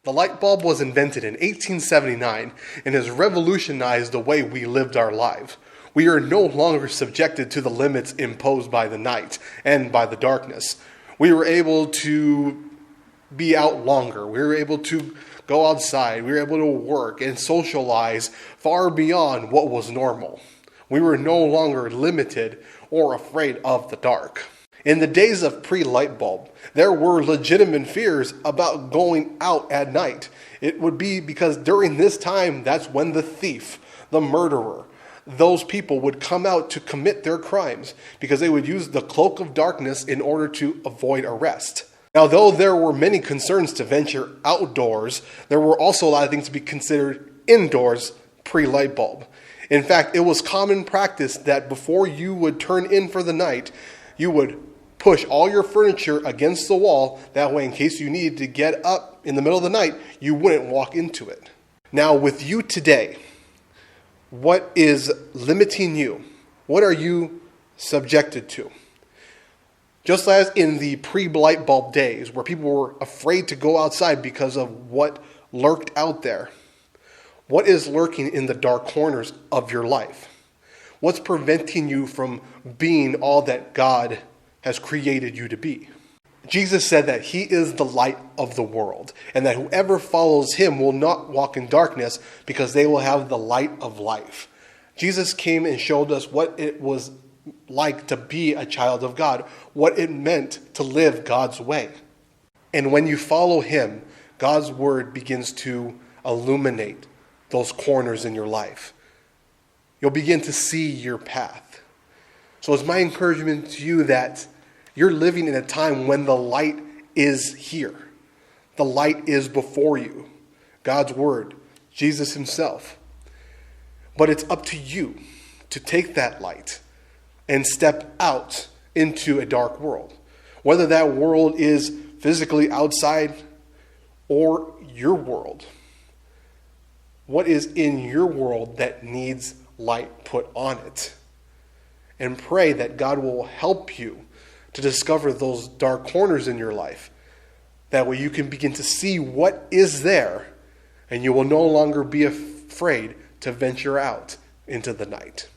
The light bulb was invented in 1879 and has revolutionized the way we lived our lives. We are no longer subjected to the limits imposed by the night and by the darkness. We were able to be out longer. We were able to go outside. We were able to work and socialize far beyond what was normal. We were no longer limited or afraid of the dark. In the days of pre-light bulb, there were legitimate fears about going out at night. It would be because during this time, that's when the thief, the murderer, those people would come out to commit their crimes because they would use the cloak of darkness in order to avoid arrest. Now, though there were many concerns to venture outdoors, there were also a lot of things to be considered indoors pre-light bulb. In fact, it was common practice that before you would turn in for the night, you would push all your furniture against the wall. That way, in case you needed to get up in the middle of the night, you wouldn't walk into it. Now, with you today, what is limiting you? What are you subjected to? Just as in the pre-light bulb days, where people were afraid to go outside because of what lurked out there, what is lurking in the dark corners of your life? What's preventing you from being all that God has created you to be? Jesus said that he is the light of the world, and that whoever follows him will not walk in darkness because they will have the light of life. Jesus came and showed us what it was like to be a child of God, what it meant to live God's way. And when you follow him, God's word begins to illuminate those corners in your life. You'll begin to see your path. So it's my encouragement to you that you're living in a time when the light is here. The light is before you. God's word, Jesus himself. But it's up to you to take that light and step out into a dark world. Whether that world is physically outside or your world. What is in your world that needs light put on it? And pray that God will help you to discover those dark corners in your life. That way you can begin to see what is there, and you will no longer be afraid to venture out into the night.